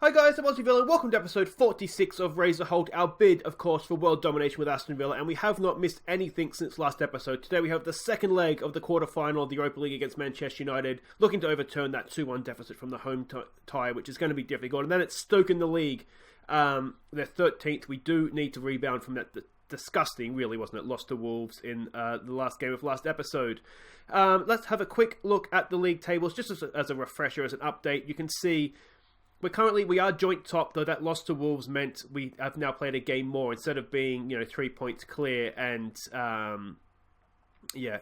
Hi guys, I'm Aussie Villa, and welcome to episode 46 of Raise the Holte, our bid, of course, for world domination with Aston Villa, and we have not missed anything since last episode. Today we have the second leg of the quarter-final of the Europa League against Manchester United, looking to overturn that 2-1 deficit from the home tie, which is going to be difficult. And then it's Stoke in the league. They're 13th. We do need to rebound from that disgusting, really, wasn't it, loss to Wolves in the last game of last episode. Let's have a quick look at the league tables, just as a refresher, as an update. You can see we are joint top, though that loss to Wolves meant we have now played a game more instead of being 3 points clear and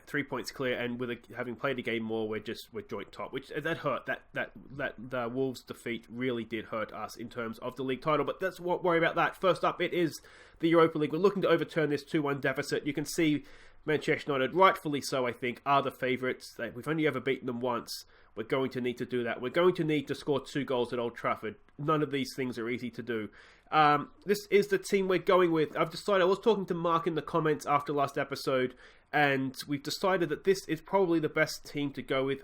3 points clear, and having played a game more, we're joint top, which that hurt. That the Wolves defeat really did hurt us in terms of the league title, but let's not worry about that. First up, it is the Europa League. We're looking to overturn this 2-1 deficit. You can see Manchester United, rightfully so, I think, are the favourites. We've only ever beaten them once. We're going to need to do that. We're going to need to score 2 goals at Old Trafford. None of these things are easy to do. This is the team we're going with. I was talking to Mark in the comments after last episode, and we've decided that this is probably the best team to go with.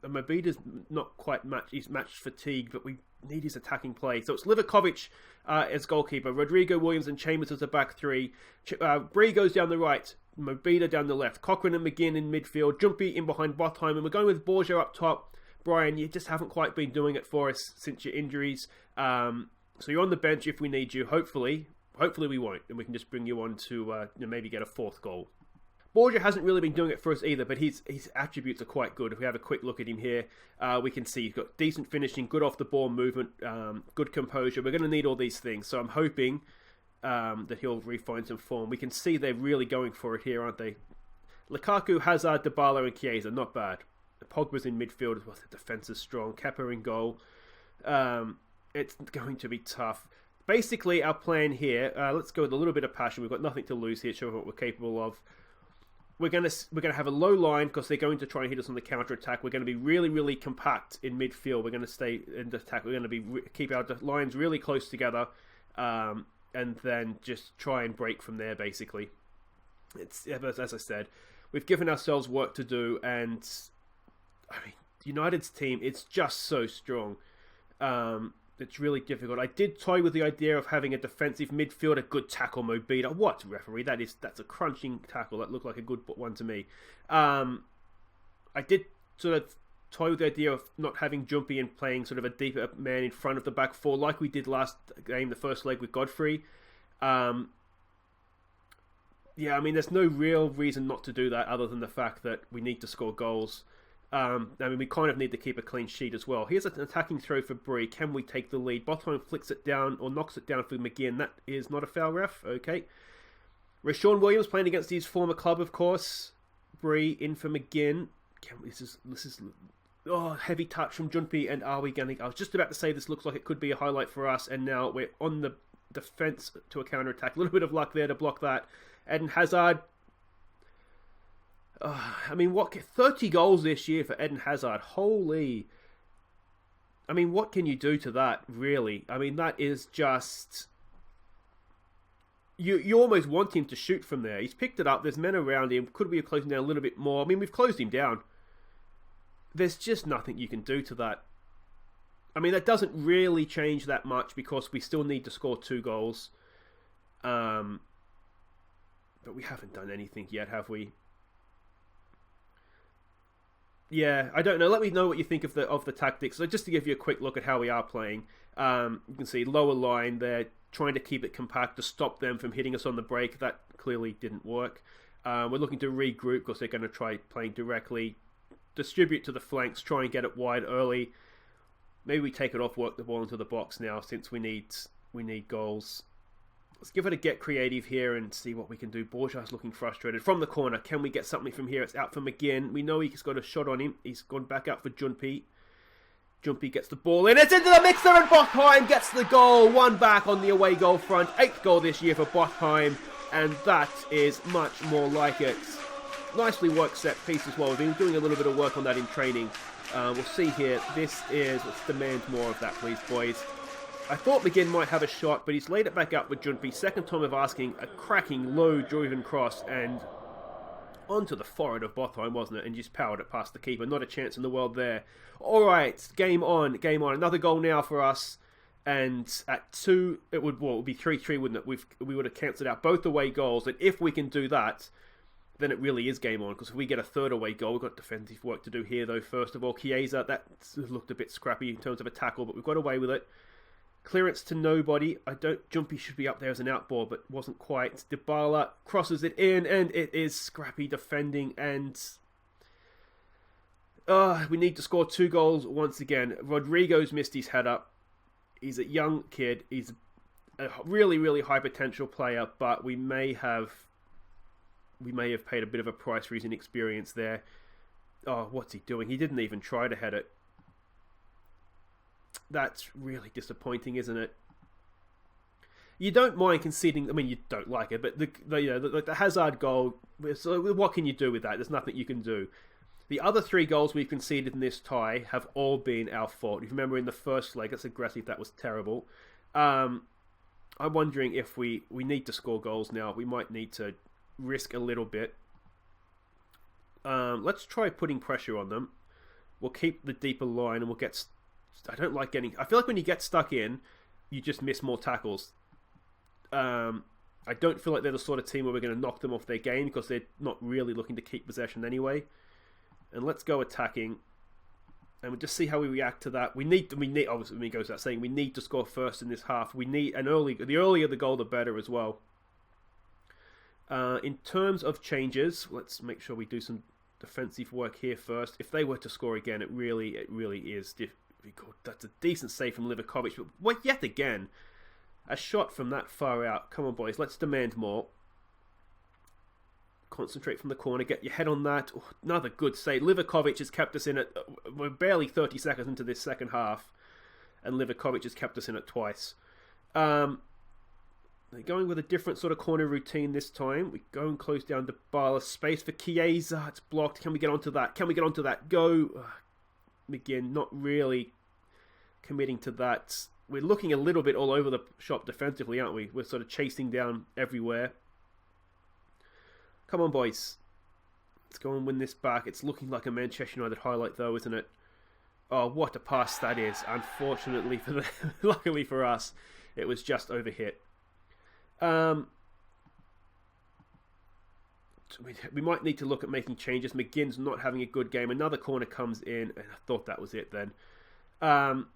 Mobida's not quite matched. He's match fatigued, but we need his attacking play. So it's Livakovic as goalkeeper, Rodrigo, Williams and Chambers as a back three. Bree goes down the right, Mobida down the left, Cochrane and McGinn in midfield, Jumpy in behind Botheim, and we're going with Borgia up top. Brian, you just haven't quite been doing it for us since your injuries. So you're on the bench if we need you. Hopefully we won't, and we can just bring you on to maybe get a 4th goal. Borgia hasn't really been doing it for us either, but his attributes are quite good. If we have a quick look at him here, we can see he's got decent finishing, good off-the-ball movement, good composure. We're going to need all these things, so I'm hoping that he'll refine some form. We can see they're really going for it here, aren't they? Lukaku, Hazard, Dybala and Chiesa, not bad. Pogba's in midfield as well. The defence is strong. Kepa in goal. It's going to be tough. Basically, our plan here, let's go with a little bit of passion. We've got nothing to lose here, show what we're capable of. We're going to have a low line because they're going to try and hit us on the counter-attack. We're going to be really, really compact in midfield. We're going to stay in the attack. We're going to keep our lines really close together and then just try and break from there, basically. It's, as I said, we've given ourselves work to do, and United's team, it's just so strong. It's really difficult. I did toy with the idea of having a defensive midfield, a good tackle, Mobida. What, referee? That's a crunching tackle. That looked like a good one to me. I did sort of toy with the idea of not having Jumpy and playing sort of a deeper man in front of the back four, like we did last game, the first leg with Godfrey. There's no real reason not to do that other than the fact that we need to score goals. We kind of need to keep a clean sheet as well. Here's an attacking throw for Bree. Can we take the lead? Botheim flicks it down or knocks it down for McGinn. That is not a foul, ref. Okay. Rashawn Williams playing against his former club, of course. Bree in for McGinn. This is heavy touch from Jumpy. And are we going to... I was just about to say this looks like it could be a highlight for us. And now we're on the defence to a counter-attack. A little bit of luck there to block that. Eden Hazard... 30 goals this year for Eden Hazard. Holy. What can you do to that, really? That is just... You almost want him to shoot from there. He's picked it up. There's men around him. Could we have closed him down a little bit more? We've closed him down. There's just nothing you can do to that. That doesn't really change that much because we still need to score 2 goals. But we haven't done anything yet, have we? Yeah, I don't know. Let me know what you think of the tactics. So just to give you a quick look at how we are playing, you can see lower line. They're trying to keep it compact to stop them from hitting us on the break. That clearly didn't work. We're looking to regroup because they're going to try playing directly, distribute to the flanks, try and get it wide early. Maybe we take it off, work the ball into the box now since we need goals. Let's give it a get creative here and see what we can do. Borgia's looking frustrated. From the corner, can we get something from here? It's out for McGinn. We know he's got a shot on him. He's gone back out for Jumpy. Jumpy gets the ball in. It's into the mixer and Botheim gets the goal. 1 back on the away goal front. 8th goal this year for Botheim. And that is much more like it. Nicely worked set piece as well. We've been doing a little bit of work on that in training. We'll see here. Let's demand more of that, please, boys. I thought McGinn might have a shot, but he's laid it back up with Jumpy. Second time of asking, a cracking low-driven cross, and onto the forehead of Botheim, wasn't it? And just powered it past the keeper. Not a chance in the world there. All right, game on. Another goal now for us. And at 2, it would be 3-3, wouldn't it? We would have cancelled out both away goals. And if we can do that, then it really is game on. Because if we get a third away goal, we've got defensive work to do here, though. First of all, Chiesa, that looked a bit scrappy in terms of a tackle, but we've got away with it. Clearance to nobody. Jumpy should be up there as an outball, but wasn't quite. Dybala crosses it in, and it is scrappy defending. And we need to score 2 goals once again. Rodrigo's missed his header. He's a young kid. He's a really, really high potential player, but we may have paid a bit of a price for his inexperience there. Oh, what's he doing? He didn't even try to head it. That's really disappointing, isn't it? You don't mind conceding. I mean, you don't like it, but the Hazard goal. So what can you do with that? There's nothing you can do. The other 3 goals we've conceded in this tie have all been our fault. If you remember in the first leg, that's aggressive. That was terrible. I'm wondering if we need to score goals now. We might need to risk a little bit. Let's try putting pressure on them. We'll keep the deeper line and we'll get... I feel like when you get stuck in, you just miss more tackles. I don't feel like they're the sort of team where we're going to knock them off their game because they're not really looking to keep possession anyway. And let's go attacking, and we'll just see how we react to that. We need. Obviously, it goes without saying, we need to score first in this half. We need the earlier the goal, the better as well. In terms of changes, let's make sure we do some defensive work here first. If they were to score again, it really is difficult. That's a decent save from Livakovic, but yet again, a shot from that far out. Come on, boys, let's demand more. Concentrate from the corner, get your head on that. Oh, another good save. Livakovic has kept us in it. We're barely 30 seconds into this second half, and Livakovic has kept us in it twice. They're going with a different sort of corner routine this time. We go and close down Dybala. Space for Chiesa. It's blocked. Can we get onto that? Go. McGinn, not really committing to that. We're looking a little bit all over the shop defensively, aren't we? We're sort of chasing down everywhere. Come on, boys. Let's go and win this back. It's looking like a Manchester United highlight, though, isn't it? Oh, what a pass that is. Unfortunately for them, luckily for us, it was just overhit. We might need to look at making changes. McGinn's not having a good game. Another corner comes in, and I thought that was it then. Alright,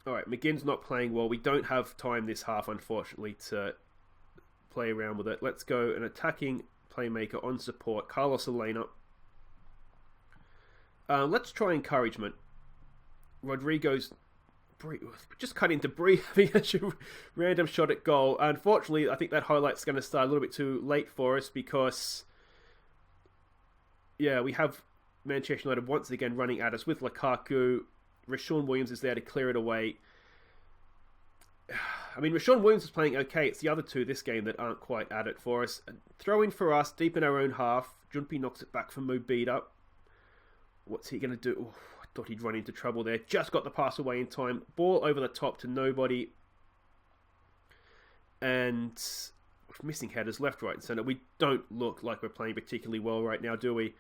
McGinn's not playing well. We don't have time this half, unfortunately, to play around with it. Let's go an attacking playmaker on support. Carlos Elena. Let's try encouragement. Rodrigo's just cut into Bree having a random shot at goal. Unfortunately, I think that highlight's going to start a little bit too late for us because, yeah, we have Manchester United once again running at us with Lukaku. Rashawn Williams is there to clear it away. I mean, Rashawn Williams is playing okay. It's the other two this game that aren't quite at it for us. Throw in for us, deep in our own half. Jumpy knocks it back for Mobita. What's he going to do? Oh, I thought he'd run into trouble there. Just got the pass away in time. Ball over the top to nobody. And we're missing headers left, right and centre. We don't look like we're playing particularly well right now, do we?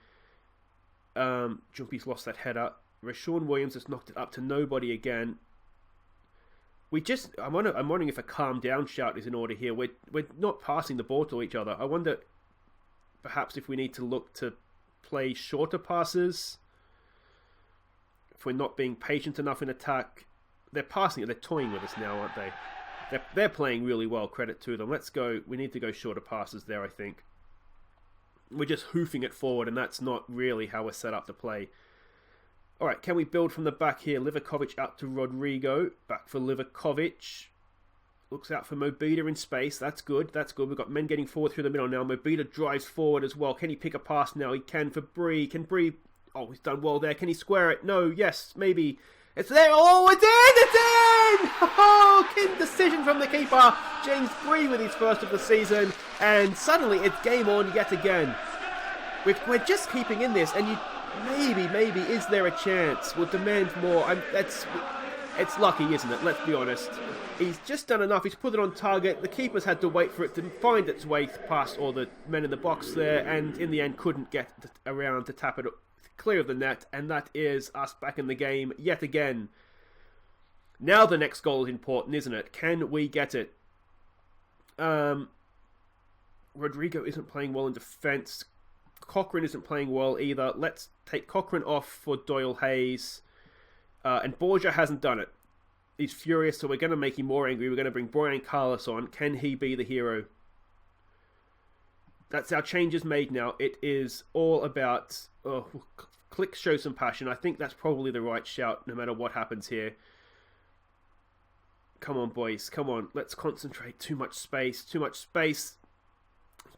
Jumpy's lost that header. Rashawn Williams has knocked it up to nobody again. I'm wondering if a calm down shout is in order here. We're not passing the ball to each other. I wonder perhaps if we need to look to play shorter passes. If we're not being patient enough in attack. They're passing it. They're toying with us now, aren't they? They're playing really well. Credit to them. Let's go. We need to go shorter passes there, I think. We're just hoofing it forward, and that's not really how we're set up to play. Alright, can we build from the back here? Livakovic out to Rodrigo. Back for Livakovic. Looks out for Mobita in space. That's good. That's good. We've got men getting forward through the middle now. Mobita drives forward as well. Can he pick a pass now? He can for Bree. Can Bree... Oh, he's done well there. Can he square it? No. Yes. Maybe. It's there. Oh, it's in! It's in! Oh, keen decision from the keeper. James Bree with his first of the season. And suddenly it's game on yet again. We're just keeping in this, and you... Maybe, is there a chance? We'll demand more. It's lucky, isn't it? Let's be honest. He's just done enough. He's put it on target. The keeper's had to wait for it to find its way past all the men in the box there, and in the end couldn't get around to tap it clear of the net, and that is us back in the game yet again. Now the next goal is important, isn't it? Can we get it? Rodrigo isn't playing well in defence. Cochrane isn't playing well either. Let's take Cochrane off for Doyle Hayes. And Borja hasn't done it. He's furious, so we're going to make him more angry. We're going to bring Brian Carlos on. Can he be the hero? That's our changes made now. It is all about... Click show some passion. I think that's probably the right shout, no matter what happens here. Come on, boys. Come on. Let's concentrate. Too much space. Too much space.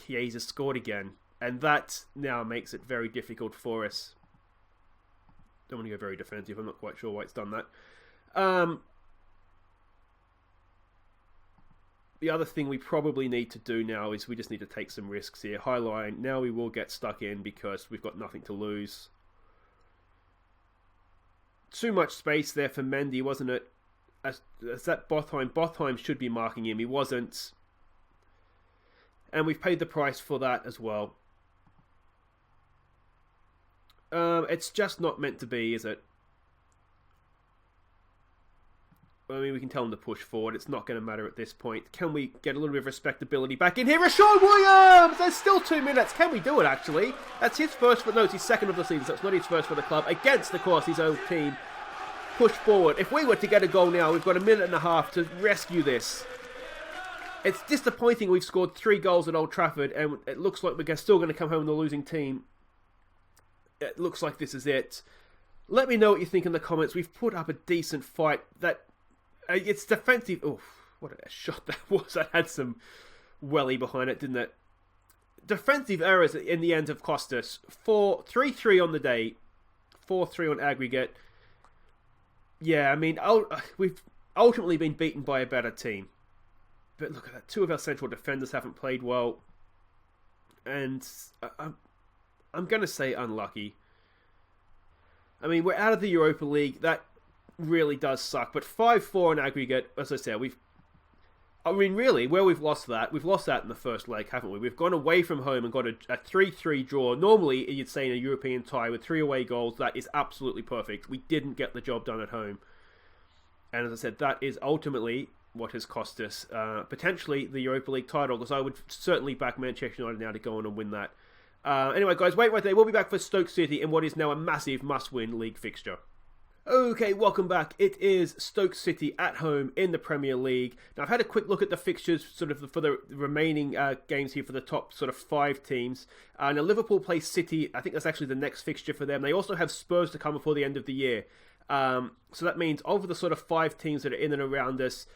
Chiesa scored again. And that now makes it very difficult for us. Don't want to go very defensive. I'm not quite sure why it's done that. The other thing we probably need to do now is we just need to take some risks here. High line. Now we will get stuck in because we've got nothing to lose. Too much space there for Mendy, wasn't it? As that Botheim. Botheim should be marking him. He wasn't. And we've paid the price for that as well. It's just not meant to be, is it? I mean, we can tell him to push forward. It's not going to matter at this point. Can we get a little bit of respectability back in here? Rashawn Williams! There's still 2 minutes. Can we do it, actually? That's his first for... No, it's his second of the season, so it's not his first for the club. Against, of course, his own team. Push forward. If we were to get a goal now, we've got a minute and a half to rescue this. It's disappointing we've scored 3 goals at Old Trafford, and it looks like we're still going to come home with a losing team. It looks like this is it. Let me know what you think in the comments. We've put up a decent fight. It's defensive. Oh, what a shot that was. That had some welly behind it, didn't it? Defensive errors in the end have cost us. 3-3 on the day. 4-3 on aggregate. Yeah, I mean, we've ultimately been beaten by a better team. But look at that. 2 of our central defenders haven't played well. And I'm going to say unlucky. I mean, we're out of the Europa League. That really does suck. But 5-4 in aggregate, as I said, really, where we've lost that in the first leg, haven't we? We've gone away from home and got a 3-3 draw. Normally, you'd say in a European tie with 3 away goals, that is absolutely perfect. We didn't get the job done at home. And as I said, that is ultimately what has cost us potentially the Europa League title, because I would certainly back Manchester United now to go on and win that. Anyway, guys, wait right there. We'll be back for Stoke City in what is now a massive must-win league fixture. Okay, welcome back. It is Stoke City at home in the Premier League. Now, I've had a quick look at the fixtures sort of for the remaining games here for the top sort of 5 teams. Now, Liverpool play City. I think that's actually the next fixture for them. They also have Spurs to come before the end of the year. So that means of the sort of 5 teams that are in and around us,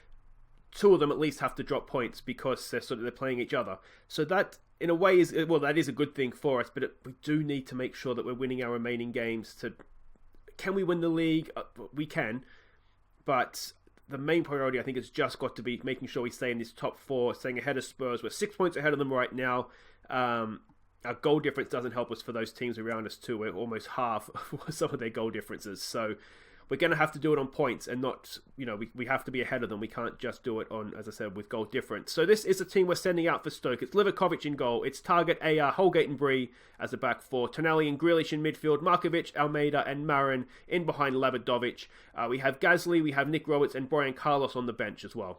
2 of them at least have to drop points because they're playing each other. So that, in a way, that is a good thing for us. But we do need to make sure that we're winning our remaining games to... Can we win the league? We can. But the main priority, I think, has just got to be making sure we stay in this top 4, staying ahead of Spurs. We're 6 points ahead of them right now. Our goal difference doesn't help us for those teams around us too. We're almost half of some of their goal differences. So we're going to have to do it on points and not, we have to be ahead of them. We can't just do it on, as I said, with goal difference. So this is the team we're sending out for Stoke. It's Livakovic in goal. It's Target, AR, Holgate and Bree as the back 4. Tonali and Grealish in midfield. Markovic, Almeida and Marin in behind Labadovic. We have Gasly, we have Nick Roberts and Brian Carlos on the bench as well.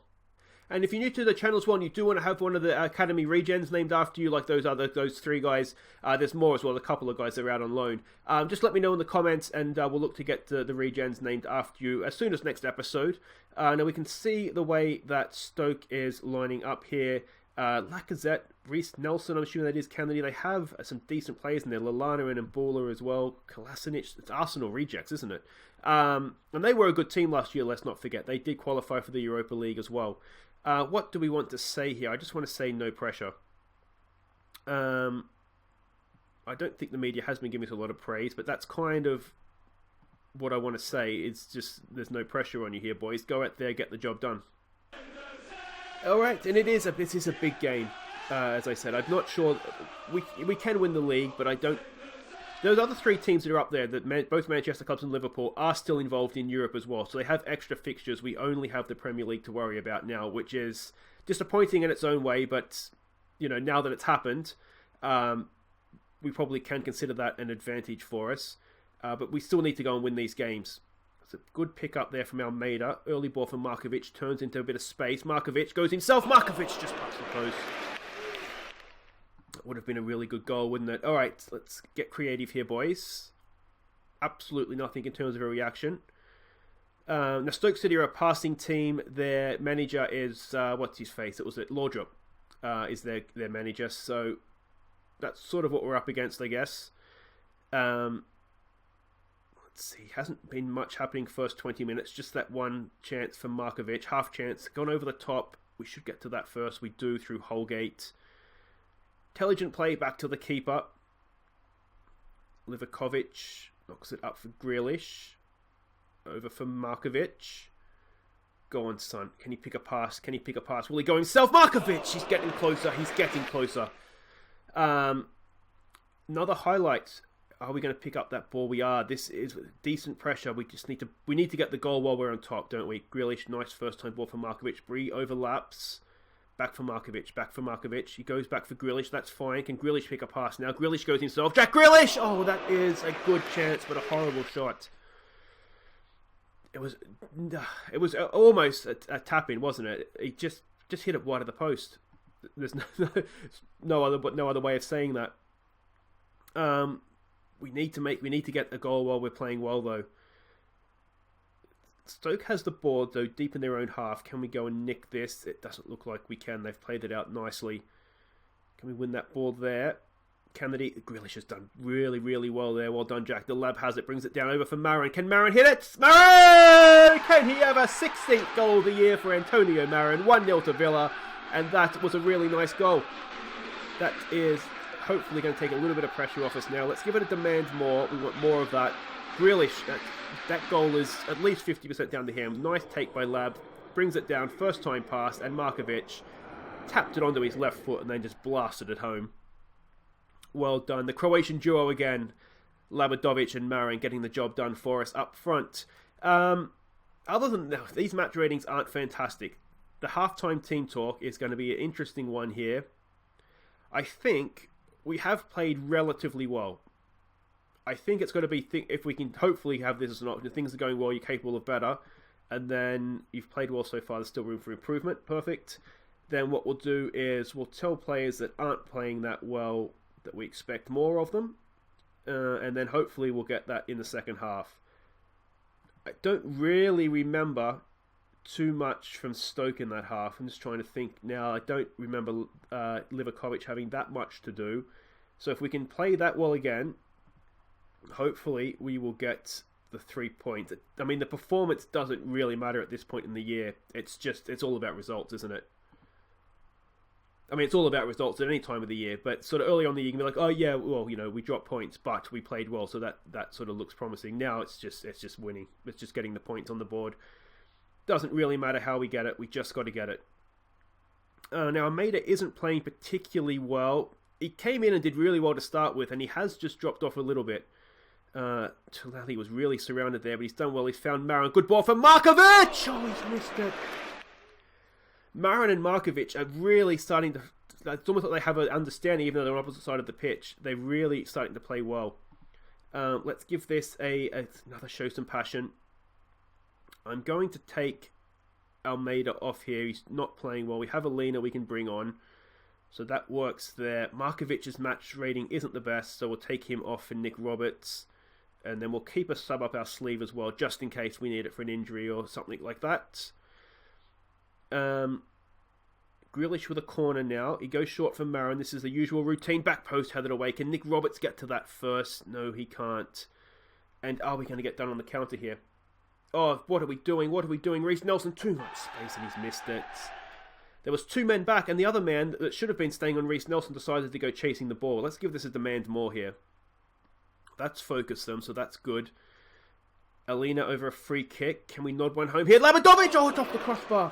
And if you're new to the channel as well, and you do want to have one of the Academy regens named after you, like those 3 guys, there's more as well, a couple of guys that are out on loan. Just let me know in the comments, and we'll look to get the regens named after you as soon as next episode. Now we can see the way that Stoke is lining up here. Lacazette, Reece Nelson, I'm assuming that is Kennedy. They have some decent players in there. Lallana and Mbula as well. Kolasinac, it's Arsenal rejects, isn't it? And they were a good team last year, let's not forget. They did qualify for the Europa League as well. What do we want to say here? I just want to say no pressure. I don't think the media has been giving us a lot of praise, but that's kind of what I want to say. It's just there's no pressure on you here, boys. Go out there, get the job done. All right, and this is a big game. As I said, I'm not sure we can win the league, but I don't. Those other 3 teams that are up there, both Manchester clubs and Liverpool, are still involved in Europe as well. So they have extra fixtures. We only have the Premier League to worry about now, which is disappointing in its own way. But, now that it's happened, we probably can consider that an advantage for us. But we still need to go and win these games. It's a good pick up there from Almeida. Early ball from Markovic. Turns into a bit of space. Markovic goes himself. Markovic just past the post. That would have been a really good goal, wouldn't it? All right, let's get creative here, boys. Absolutely nothing in terms of a reaction. Now, Stoke City are a passing team. Their manager is, what's his face? It was Laudrup is their manager. So that's sort of what we're up against, I guess. Let's see, hasn't been much happening first 20 minutes. Just that one chance from Markovic, half chance, gone over the top. We should get to that first. We do through Holgate. Intelligent play back to the keeper. Livakovic knocks it up for Grealish. Over for Markovic. Go on, son. Can he pick a pass? Can he pick a pass? Will he go himself? Markovic! He's getting closer. He's getting closer. Another highlight. Are we going to pick up that ball? We are. This is decent pressure. We need to get the goal while we're on top, don't we? Grealish, nice first time ball for Markovic. Bree overlaps. Back for Markovic. Back for Markovic. He goes back for Grealish. That's fine. Can Grealish pick a pass now? Grealish goes himself. Jack Grealish! Oh, that is a good chance, but a horrible shot. It was almost a tap-in, wasn't it? He just hit it wide of the post. There's no other way of saying that. We need to get a goal while we're playing well, though. Stoke has the ball, though, deep in their own half. Can we go and nick this? It doesn't look like we can. They've played it out nicely. Can we win that ball there? Kennedy, Grealish has done really, really well there. Well done, Jack. The lab has it, brings it down over for Marin. Can Marin hit it? Marin! Can he have a 16th goal of the year for Antonio Marin? 1-0 to Villa, and that was a really nice goal. That is hopefully going to take a little bit of pressure off us now. Let's give it a demand more. We want more of that. Grealish, that goal is at least 50% down to him. Nice take by Lab. Brings it down, first time pass, and Markovic tapped it onto his left foot and then just blasted it home. Well done. The Croatian duo again. Labadovic and Marin getting the job done for us up front. Other than that, these match ratings aren't fantastic. The halftime team talk is going to be an interesting one here. I think we have played relatively well. I think it's going to be, if we can hopefully have this as an option, if things are going well, you're capable of better, and then you've played well so far, there's still room for improvement. Perfect. Then what we'll do is we'll tell players that aren't playing that well that we expect more of them, and then hopefully we'll get that in the second half. I don't really remember too much from Stoke in that half. I'm just trying to think now. I don't remember Livakovic having that much to do. So if we can play that well again, hopefully we will get the 3 points. I mean, the performance doesn't really matter at this point in the year. It's all about results, isn't it? I mean, it's all about results at any time of the year, but sort of early on in the year, you can be like, oh yeah, well, we dropped points, but we played well, so that sort of looks promising. Now it's just winning. It's just getting the points on the board. Doesn't really matter how we get it. We just got to get it. Now, Almeida isn't playing particularly well. He came in and did really well to start with, and he has just dropped off a little bit. Tulali was really surrounded there, but he's done well. He's found Marin. Good ball for Markovic! Oh, he's missed it. Marin and Markovic are really starting to... It's almost like they have an understanding, even though they're on opposite side of the pitch. They're really starting to play well. Let's give this another show some passion. I'm going to take Almeida off here. He's not playing well. We have Alina we can bring on. So that works there. Markovic's match rating isn't the best, so we'll take him off for Nick Roberts. And then we'll keep a sub up our sleeve as well, just in case we need it for an injury or something like that. Grealish with a corner now. He goes short for Marin. This is the usual routine. Back post, headed away. Can Nick Roberts get to that first? No, he can't. And are we going to get done on the counter here? Oh, what are we doing? What are we doing? Reece Nelson, too much space and he's missed it. There was two men back and the other man that should have been staying on Reece Nelson decided to go chasing the ball. Let's give this a demand more here. That's focused them, so that's good. Alina over a free kick. Can we nod one home here? Labadovic! Oh, it's off the crossbar.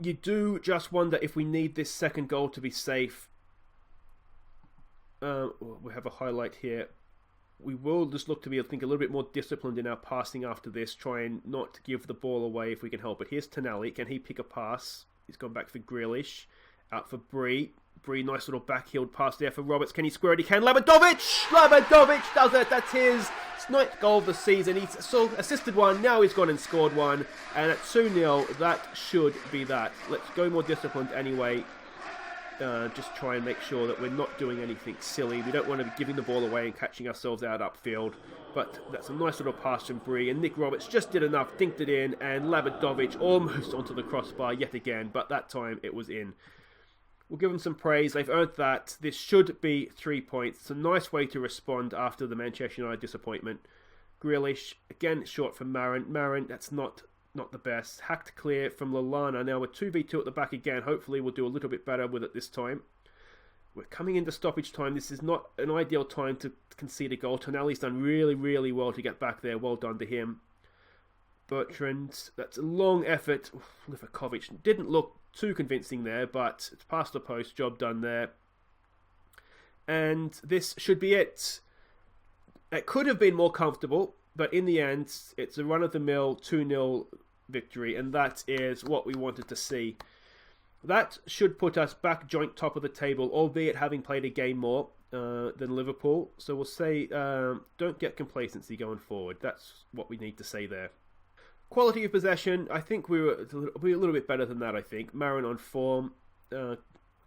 You do just wonder if we need this second goal to be safe. We have a highlight here. We will just look to be, I think, a little bit more disciplined in our passing after this. Try and not give the ball away if we can help it. Here's Tonali. Can he pick a pass? He's gone back for Grealish. Out for Bree. Bree, nice little back-heeled pass there for Roberts. Can he square it? He can. Labadovic does it. That's his 9th goal of the season. He's assisted one. Now he's gone and scored one. And at 2-0, that should be that. Let's go more disciplined anyway. Just try and make sure that we're not doing anything silly. We don't want to be giving the ball away and catching ourselves out upfield. But that's a nice little pass from Bree. And Nick Roberts just did enough, dinked it in. And Labadovic almost onto the crossbar yet again. But that time it was in. We'll give them some praise. They've earned that. This should be 3 points. It's a nice way to respond after the Manchester United disappointment. Grealish, again, short from Marin. Marin, that's not the best. Hacked clear from Lallana. Now we're 2v2 at the back again. Hopefully we'll do a little bit better with it this time. We're coming into stoppage time. This is not an ideal time to concede a goal. Tonali's done really, really well to get back there. Well done to him. Bertrand, that's a long effort. Livakovic didn't look too convincing there, but it's past the post. Job done there. And this should be it. It could have been more comfortable, but in the end, it's a run-of-the-mill 2-0 victory, and that is what we wanted to see. That should put us back joint top of the table, albeit having played a game more than Liverpool. So we'll say, don't get complacency going forward. That's what we need to say there. Quality of possession, I think we're a little bit better than that, I think. Marin on form,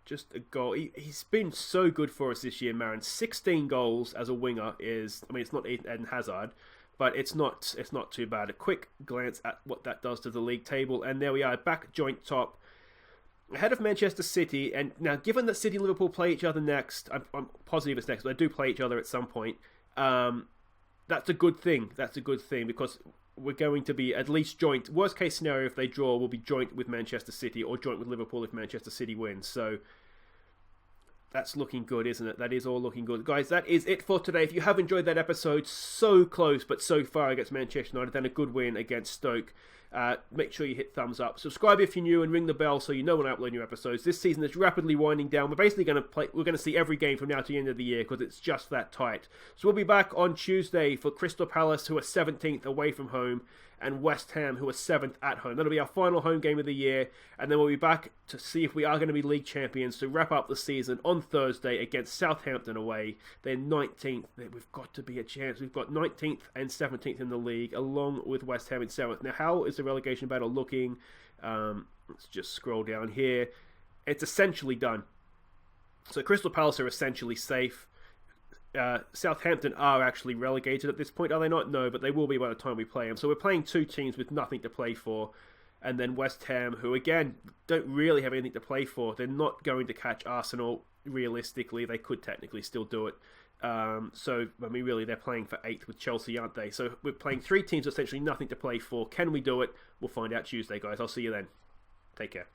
just a goal. He's been so good for us this year, Marin. 16 goals as a winger is, I mean, it's not Eden Hazard, but it's not too bad. A quick glance at what that does to the league table, and there we are, back joint top. Ahead of Manchester City, and now given that City and Liverpool play each other next, I'm positive it's next, but they do play each other at some point, that's a good thing. That's a good thing, because we're going to be at least joint. Worst case scenario, if they draw, we'll be joint with Manchester City or joint with Liverpool if Manchester City wins. So that's looking good, isn't it? That is all looking good. Guys, that is it for today. If you have enjoyed that episode, so close but so far against Manchester United, then a good win against Stoke. Make sure you hit thumbs up. Subscribe if you're new and ring the bell so you know when I upload new episodes. This season is rapidly winding down. We're basically going to see every game from now to the end of the year because it's just that tight. So we'll be back on Tuesday for Crystal Palace, who are 17th away from home, and West Ham, who are 7th at home. That'll be our final home game of the year, and then we'll be back to see if we are going to be league champions to wrap up the season on Thursday against Southampton away. They're 19th. We've got to be a chance. We've got 19th and 17th in the league, along with West Ham in 7th. Now, how is the relegation battle looking? Let's just scroll down here. It's essentially done. So Crystal Palace are essentially safe. Southampton are actually relegated at this point, are they not? No, but they will be by the time we play them. So we're playing two teams with nothing to play for, and then West Ham, who again don't really have anything to play for. They're not going to catch Arsenal realistically. They could technically still do it. So I mean, really, they're playing for 8th with Chelsea, aren't they? So we're playing three teams with essentially nothing to play for. Can we do it? We'll find out Tuesday, guys. I'll see you then. Take care.